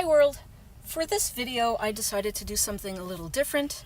Hi world! For this video I decided to do something a little different.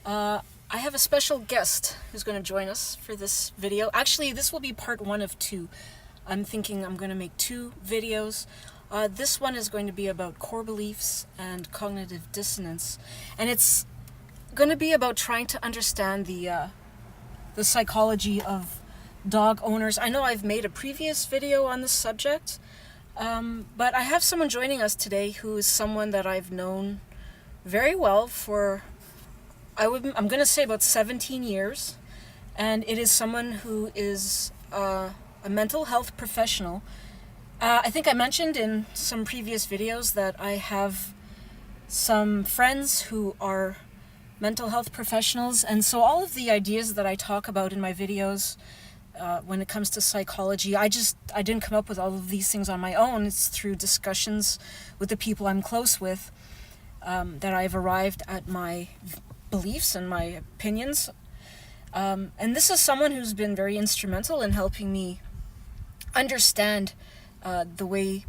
I have a special guest who's going to join us for this video. Actually, this will be part 1 of 2. I'm thinking I'm going to make 2 videos. This one is going to be about core beliefs and cognitive dissonance. And it's going to be about trying to understand the psychology of dog owners. I know I've made a previous video on this subject, but I have someone joining us today who is someone that I've known very well for, I'm going to say about 17 years. And it is someone who is a mental health professional. I think I mentioned in some previous videos that I have some friends who are mental health professionals, and so all of the ideas that I talk about in my videos when it comes to psychology, I didn't come up with all of these things on my own. It's through discussions with the people I'm close with that I've arrived at my beliefs and my opinions. And this is someone who's been very instrumental in helping me understand the way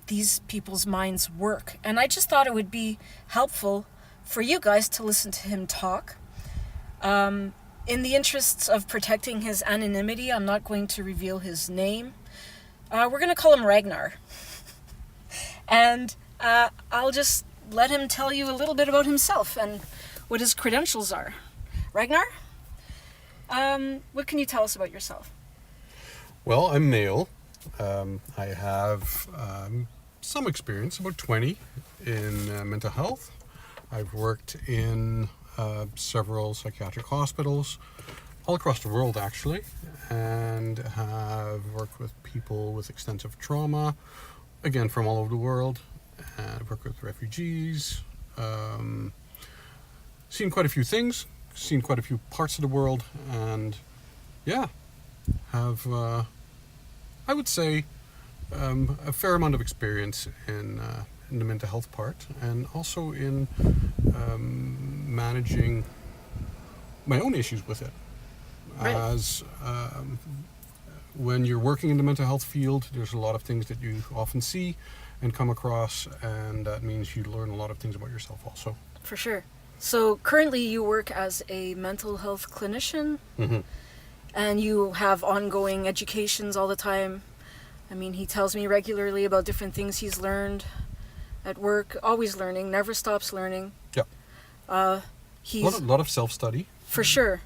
these people's minds work. And I just thought it would be helpful for you guys to listen to him talk. In the interests of protecting his anonymity, I'm not going to reveal his name. We're going to call him Ragnar. And I'll just let him tell you a little bit about himself and what his credentials are. Ragnar, what can you tell us about yourself? Well, I'm male. I have some experience, about 20, in mental health. I've worked in several psychiatric hospitals all across the world, actually, and have worked with people with extensive trauma, again, from all over the world. And I've worked with refugees, seen quite a few things, seen quite a few parts of the world, and yeah, have, I would say, a fair amount of experience in the mental health part, and also in managing my own issues with it. Right. As when you're working in the mental health field, there's a lot of things that you often see and come across, and that means you learn a lot of things about yourself also. For sure. So currently you work as a mental health clinician, and you have ongoing educations all the time. I mean, he tells me regularly about different things he's learned at work, always learning, never stops learning. Yeah. He's A lot of self-study. for sure.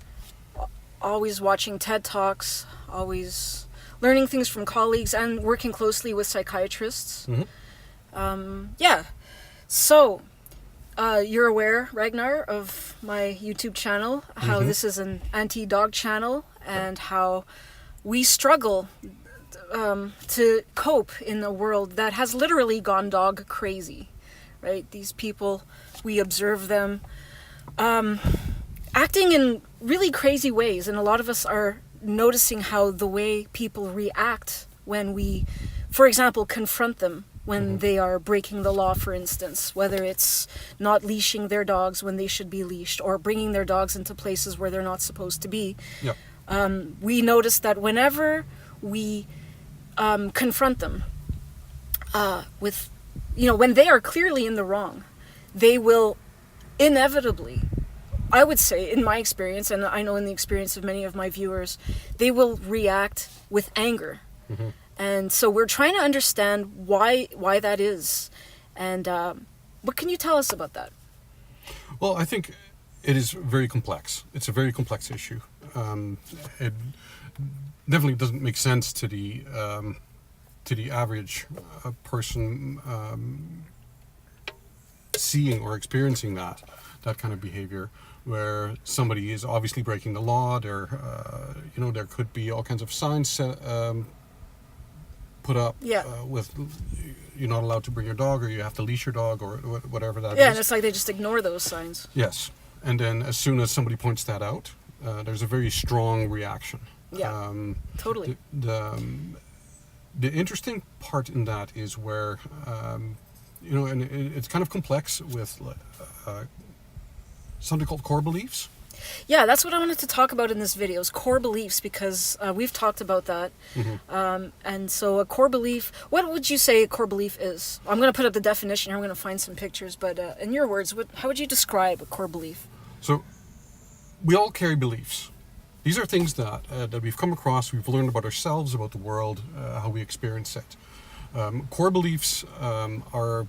Always watching TED Talks, always learning things from colleagues, and working closely with psychiatrists. Yeah. So, you're aware, Ragnar, of my YouTube channel, how this is an anti-dog channel, and how we struggle to cope in a world that has literally gone dog crazy, right? These people, we observe them acting in really crazy ways, and a lot of us are noticing how the way people react when we, for example, confront them when they are breaking the law, for instance, whether it's not leashing their dogs when they should be leashed, or bringing their dogs into places where they're not supposed to be. Yeah. We notice that whenever we confront them with, when they are clearly in the wrong, they will inevitably, I would say, in my experience, and I know in the experience of many of my viewers, they will react with anger. And so we're trying to understand why that is. And what can you tell us about that? Well, I think it is very complex. It's a very complex issue. It definitely doesn't make sense to the average person seeing or experiencing that kind of behavior, where somebody is obviously breaking the law. There could be all kinds of signs put up with you're not allowed to bring your dog, or you have to leash your dog, or whatever that is. Yeah, and it's like they just ignore those signs. Yes, and then as soon as somebody points that out, there's a very strong reaction. Yeah, totally. The interesting part in that is where, and it's kind of complex with something called core beliefs. Yeah, that's what I wanted to talk about in this video, is core beliefs, because we've talked about that. And so a core belief, what would you say a core belief is? I'm going to put up the definition here, I'm going to find some pictures, but in your words, how would you describe a core belief? So we all carry beliefs. These are things that we've come across, we've learned about ourselves, about the world, how we experience it. Core beliefs are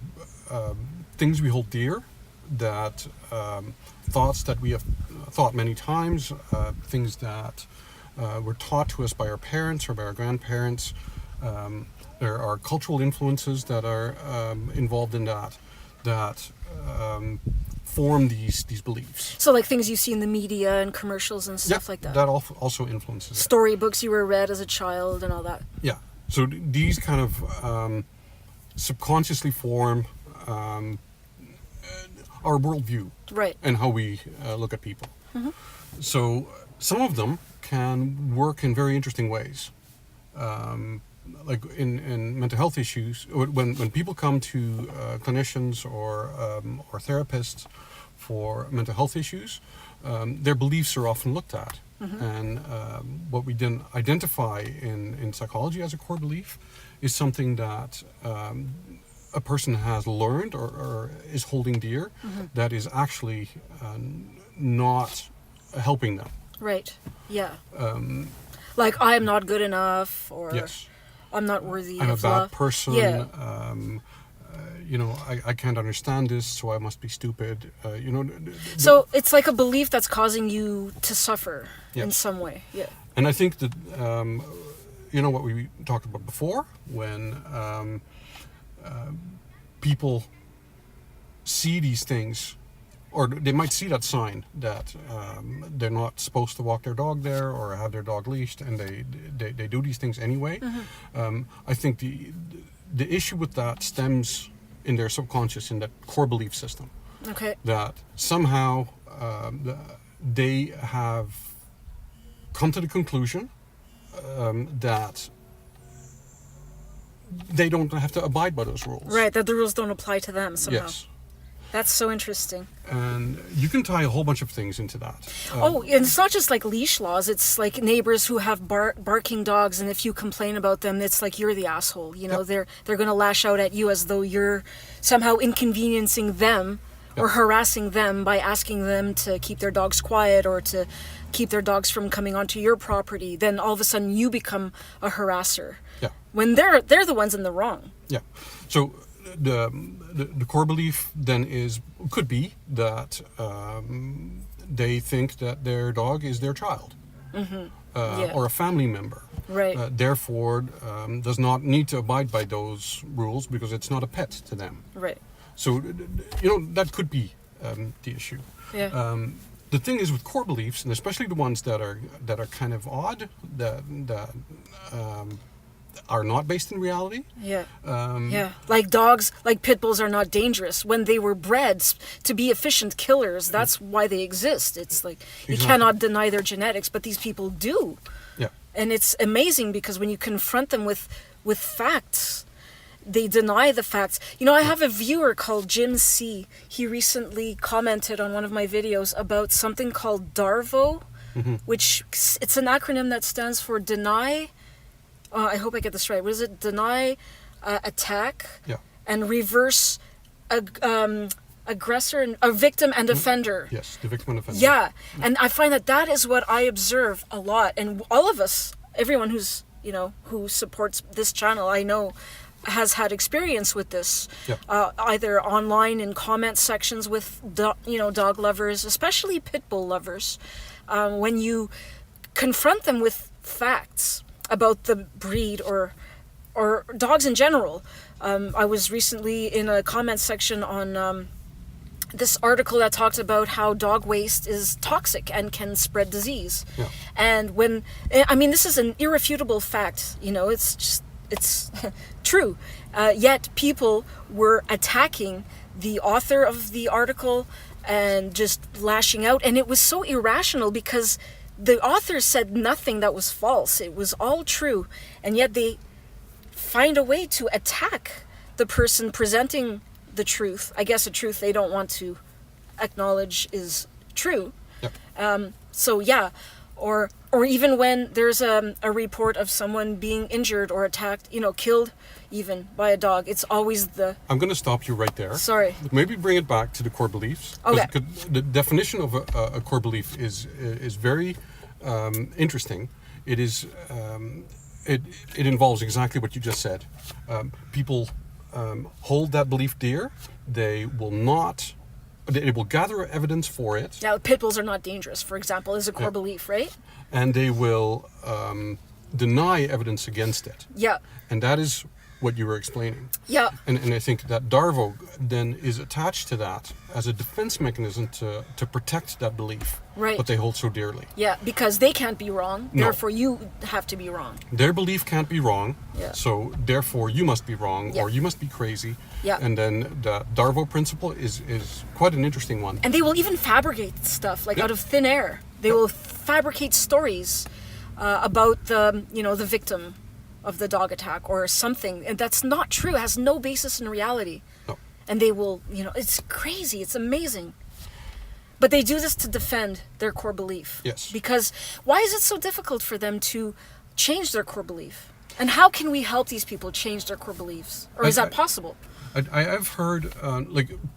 things we hold dear, that thoughts that we have thought many times, things that were taught to us by our parents or by our grandparents. There are cultural influences that are involved in that form these beliefs. So like things you see in the media and commercials and stuff like that? That also influences Storybooks you were read as a child and all that? Yeah. So these kind of subconsciously form our worldview, right, and how we look at people. So some of them can work in very interesting ways. Like in mental health issues, when people come to clinicians or therapists for mental health issues, their beliefs are often looked at. And what we then identify in psychology as a core belief is something that a person has learned or is holding dear, that is actually not helping them. Right, yeah. Like, I am not good enough, or Yes. I'm not worthy I'm of a bad love. person. Yeah. I can't understand this, so I must be stupid. So it's like a belief that's causing you to suffer in Yes. some way. Yeah. And I think that, what we talked about before, when people see these things, or they might see that sign that they're not supposed to walk their dog there or have their dog leashed, and they do these things anyway. I think the issue with that stems in their subconscious, in that core belief system. Okay. That somehow they have come to the conclusion that they don't have to abide by those rules. Right, that the rules don't apply to them somehow. Yes. That's so interesting. And you can tie a whole bunch of things into that. And it's not just like leash laws. It's like neighbors who have barking dogs, and if you complain about them, it's like you're the asshole. They're going to lash out at you as though you're somehow inconveniencing them or harassing them by asking them to keep their dogs quiet or to keep their dogs from coming onto your property. Then all of a sudden you become a harasser. Yeah. When they're the ones in the wrong. Yeah. So the core belief then could be that they think that their dog is their child, or a family member. Right. Therefore, does not need to abide by those rules because it's not a pet to them. Right. So that could be the issue. Yeah. The thing is with core beliefs, and especially the ones that are kind of odd, that are not based in reality. Yeah. Like dogs, like pit bulls are not dangerous. When they were bred to be efficient killers, that's why they exist. It's like you cannot deny their genetics, but these people do. Yeah. And it's amazing because when you confront them with facts, they deny the facts. I have a viewer called Jim C. He recently commented on one of my videos about something called DARVO, which it's an acronym that stands for deny. I hope I get this right. What is it? Deny, attack, and reverse aggressor, and a victim and offender. Yes, the victim and offender. Yeah, and I find that is what I observe a lot, and all of us, everyone who's who supports this channel, I know, has had experience with this, either online in comment sections with dog lovers, especially pit bull lovers, when you confront them with facts about the breed or dogs in general. I was recently in a comment section on this article that talked about how dog waste is toxic and can spread disease. Yeah. And this is an irrefutable fact. It's true. Yet people were attacking the author of the article and just lashing out, and it was so irrational because the author said nothing that was false. It was all true. And yet they find a way to attack the person presenting the truth. I guess a truth they don't want to acknowledge is true. Yep. So yeah, or even when there's a report of someone being injured or attacked, killed even by a dog, it's always the... I'm going to stop you right there. Sorry. Maybe bring it back to the core beliefs. Okay. 'Cause the definition of a core belief is very interesting. It is it involves exactly what you just said. People hold that belief dear. They will gather evidence for it. Now, pit bulls are not dangerous, for example, is a core belief, right? And they will deny evidence against it. Yeah. And that is what you were explaining. Yeah. And I think that Darvo then is attached to that as a defense mechanism to protect that belief. Right. What they hold so dearly. Yeah, because they can't be wrong, No. therefore you have to be wrong. Their belief can't be wrong, Yeah. so therefore you must be wrong, Yeah. or you must be crazy. Yeah. And then the Darvo principle is quite an interesting one. And they will even fabricate stuff, like Yeah. out of thin air. They will fabricate stories about the victim of the dog attack or something, and that's not true. It has no basis in reality. No. And they will, it's crazy. It's amazing. But they do this to defend their core belief. Yes. Because why is it so difficult for them to change their core belief? And how can we help these people change their core beliefs? Or is that possible? I've heard,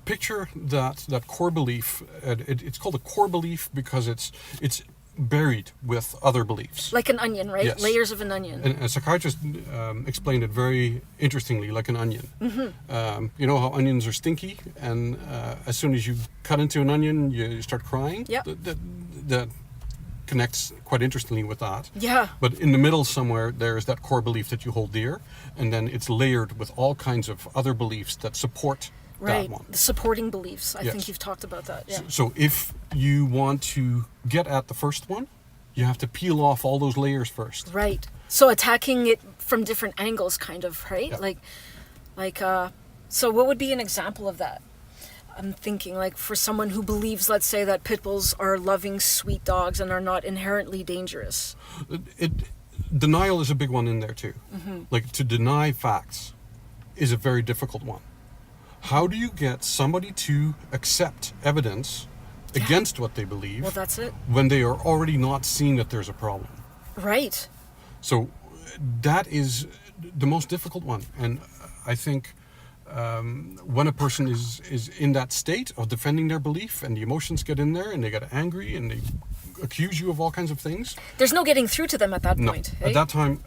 picture that core belief. It's called a core belief because it's buried with other beliefs. Like an onion, right? Yes. Layers of an onion. And a psychiatrist explained it very interestingly, like an onion. Mm-hmm. You know how onions are stinky, and as soon as you cut into an onion, you start crying? Yeah. That connects quite interestingly with that. Yeah. But in the middle somewhere, there's that core belief that you hold dear, and then it's layered with all kinds of other beliefs that support Right. that one. The supporting beliefs. I Yes. think you've talked about that. Yeah. So if you want to get at the first one, you have to peel off all those layers first. Right. So attacking it from different angles, kind of, right? Yeah. So what would be an example of that? I'm thinking, like, for someone who believes, let's say, that pit bulls are loving, sweet dogs and are not inherently dangerous. Denial is a big one in there too. Mm-hmm. Like, to deny facts is a very difficult one. How do you get somebody to accept evidence against what they believe Well, that's it. when they are already not seeing that there's a problem? Right. So that is the most difficult one. And I think when a person is in that state of defending their belief and the emotions get in there and they get angry and they accuse you of all kinds of things. There's no getting through to them at that No, point. at that time,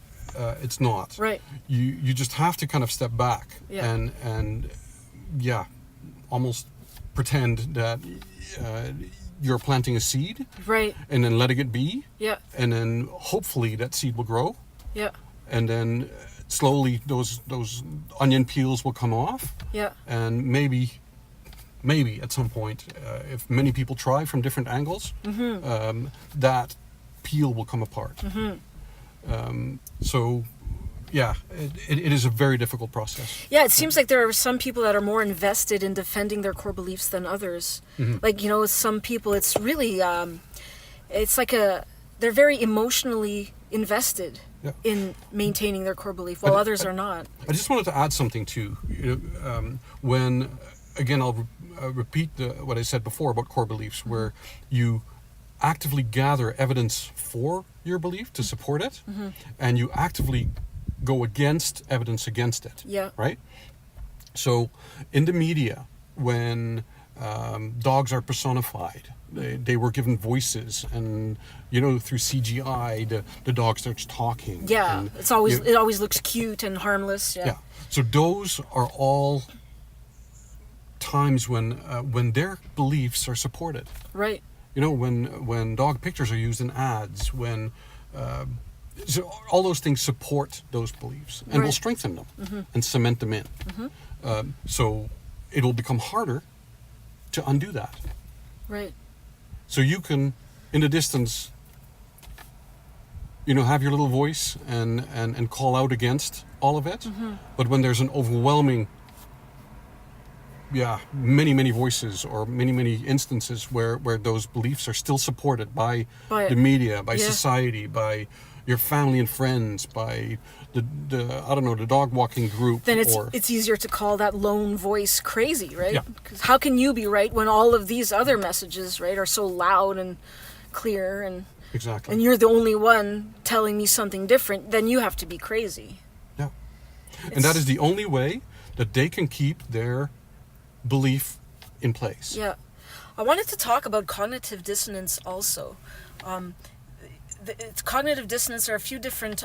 it's not. Right. You just have to kind of step back Yeah. and almost pretend that you're planting a seed, Right. and then letting it be, Yeah. and then hopefully that seed will grow, Yeah. and then slowly those onion peels will come off, Yeah. and maybe at some point, if many people try from different angles, that peel will come apart. So, yeah, it is a very difficult process. Yeah, it seems like there are some people that are more invested in defending their core beliefs than others. Like, some people, it's really, it's like they're very emotionally invested Yeah. in maintaining their core belief, while others are not. I just wanted to add something too. When, again, I'll repeat what I said before about core beliefs, where you actively gather evidence for your belief to support it, and you actively go against evidence against it. Yeah. Right? So in the media, when dogs are personified, they were given voices, and through CGI the dog starts talking. Yeah, and it always looks cute and harmless. Yeah. yeah. So those are all times when their beliefs are supported. Right. When dog pictures are used in ads, when so all those things support those beliefs and will Right. strengthen them and cement them in. So it will become harder to undo that. Right. So you can, in the distance, have your little voice and call out against all of it. But when there's an overwhelming, many voices or many instances where those beliefs are still supported by By the media, by yeah. society, by your family and friends, by the I don't know, the dog walking group. Then or, it's easier to call that lone voice crazy, right? Yeah. 'Cause how can you be right when all of these other messages, right, are so loud and clear, and Exactly. you're the only one telling me something different? Then you have to be crazy. Yeah. And that is the only way that they can keep their belief in place. Yeah. I wanted to talk about cognitive dissonance also. Cognitive dissonance are a few different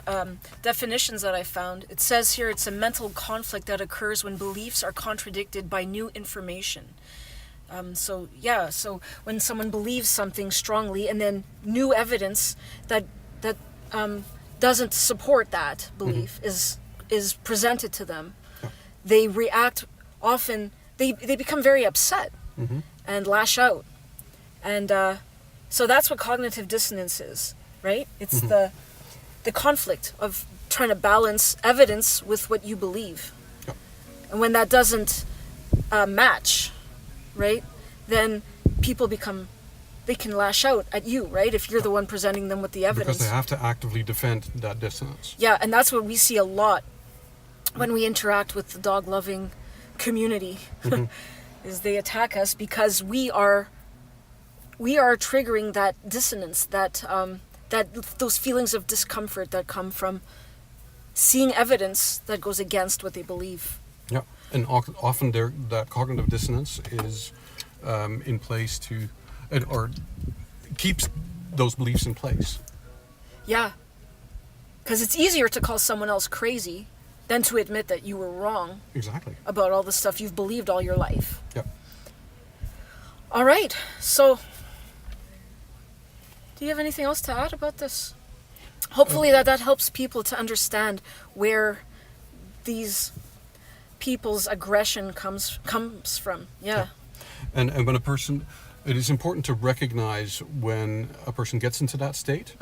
definitions that I found. It says here it's a mental conflict that occurs when beliefs are contradicted by new information. So when someone believes something strongly and then new evidence that doesn't support that belief is presented to them, they react often. They become very upset and lash out, and so that's what cognitive dissonance is, right? It's the conflict of trying to balance evidence with what you believe, and when that doesn't match, right, then people they can lash out at you, right, if you're the one presenting them with the evidence. Because they have to actively defend that dissonance. Yeah, and that's what we see a lot when we interact with the dog-loving community, is they attack us because we are triggering that dissonance, that those feelings of discomfort that come from seeing evidence that goes against what they believe. Yeah, and often that cognitive dissonance is in place or keeps those beliefs in place. Yeah, because it's easier to call someone else crazy than to admit that you were wrong. Exactly. About all the stuff you've believed all your life. Yeah. All right, so do you have anything else to add about this? Hopefully that helps people to understand where these people's aggression comes from. Yeah. And when a person, it is important to recognize when a person gets into that state,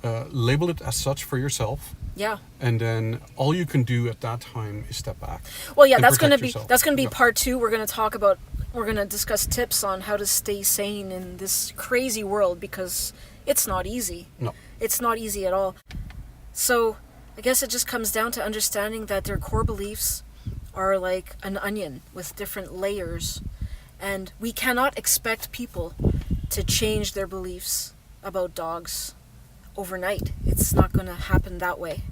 label it as such for yourself. Yeah. And then all you can do at that time is step back. Well, yeah, and that's going protect to be yourself. part 2. We're going to discuss tips on how to stay sane in this crazy world, because it's not easy. No. It's not easy at all. So, I guess it just comes down to understanding that their core beliefs are like an onion with different layers, and we cannot expect people to change their beliefs about dogs overnight. It's not going to happen that way.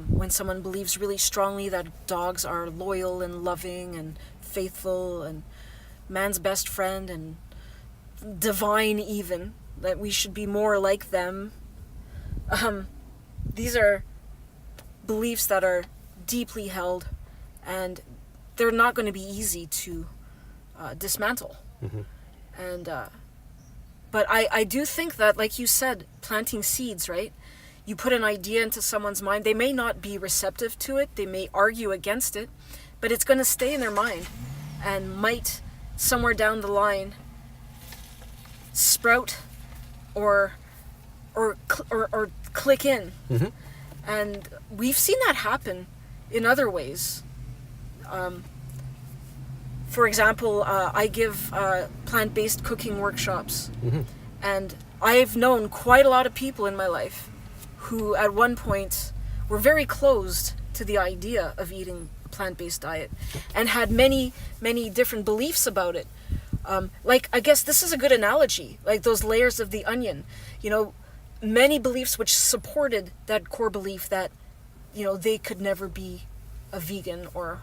When someone believes really strongly that dogs are loyal and loving and faithful and man's best friend and divine, even, that we should be more like them, these are beliefs that are deeply held, and they're not going to be easy to dismantle. And but I do think that, like you said, planting seeds, right? You put an idea into someone's mind. They may not be receptive to it. They may argue against it, but it's going to stay in their mind and might somewhere down the line sprout or click in. And we've seen that happen in other ways. For example, I give plant-based cooking workshops, and I've known quite a lot of people in my life who at one point were very closed to the idea of eating a plant-based diet and had many, many different beliefs about it. Like, I guess this is a good analogy, like those layers of the onion. You know, many beliefs which supported that core belief that, you know, they could never be a vegan or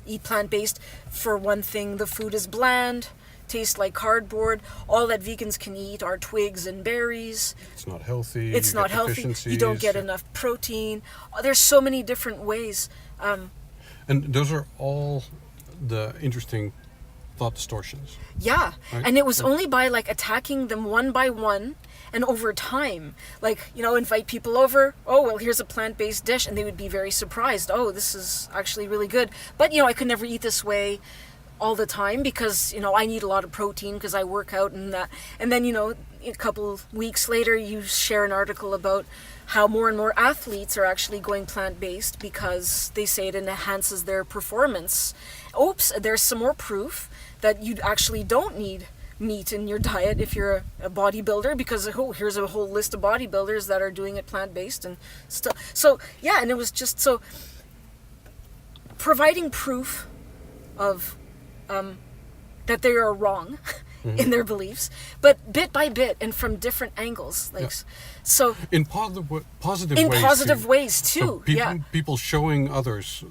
eat plant-based. For one thing, the food is bland, tastes like cardboard. All that vegans can eat are twigs and berries. It's not healthy. It's not healthy. You don't get enough protein. There's so many different ways. And those are all the interesting thought distortions. Yeah. Right? And it was only by like attacking them one by one and over time, like, you know, invite people over. Oh, well, here's a plant-based dish. And they would be very surprised. Oh, this is actually really good. But, you know, I could never eat this way all the time because, you know, I need a lot of protein because I work out and that. And then, you know, a couple weeks later, you share an article about how more and more athletes are actually going plant-based because they say it enhances their performance. Oops, there's some more proof that you actually don't need meat in your diet if you're a bodybuilder, because here's a whole list of bodybuilders that are doing it plant-based and stuff. So yeah, and it was just so providing proof of that they are wrong in their beliefs, but bit by bit and from different angles, like so in positive ways. Positive ways too. So people, yeah, people showing others,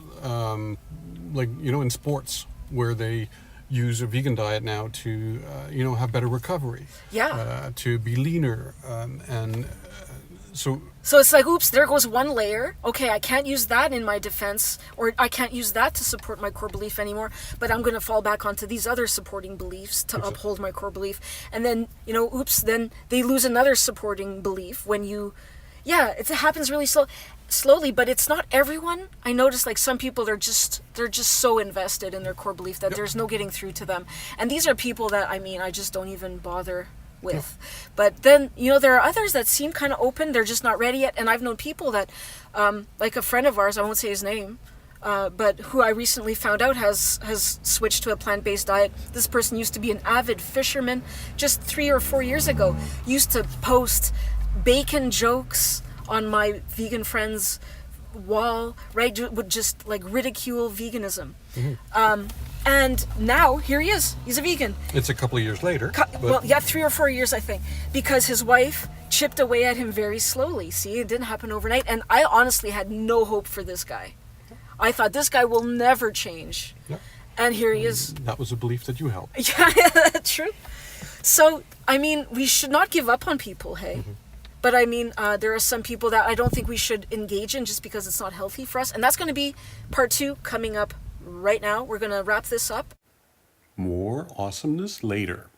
like in sports where they use a vegan diet now to have better recovery, to be leaner, and so it's like, oops, there goes one layer. Okay, I can't use that in my defense, or I can't use that to support my core belief anymore, but I'm going to fall back onto these other supporting beliefs to uphold my core belief. And then, oops, then they lose another supporting belief when it happens really slowly, but it's not everyone. I noticed like some people, they're just so invested in their core belief that there's no getting through to them. And these are people that, I just don't even bother with. But then, there are others that seem kind of open, they're just not ready yet. And I've known people that, like a friend of ours, I won't say his name, but who I recently found out has switched to a plant-based diet. This person used to be an avid fisherman just 3 or 4 years ago, used to post bacon jokes on my vegan friends' wall, right? Would just like ridicule veganism. And now here he is. He's a vegan. It's a couple of years later. 3 or 4 years, I think, because his wife chipped away at him very slowly. See, it didn't happen overnight. And I honestly had no hope for this guy. I thought this guy will never change. Yeah. And here he is. That was a belief that you held. Yeah, true. So, we should not give up on people, hey? But there are some people that I don't think we should engage in just because it's not healthy for us. And that's going to be part 2 coming up right now. We're going to wrap this up. More awesomeness later.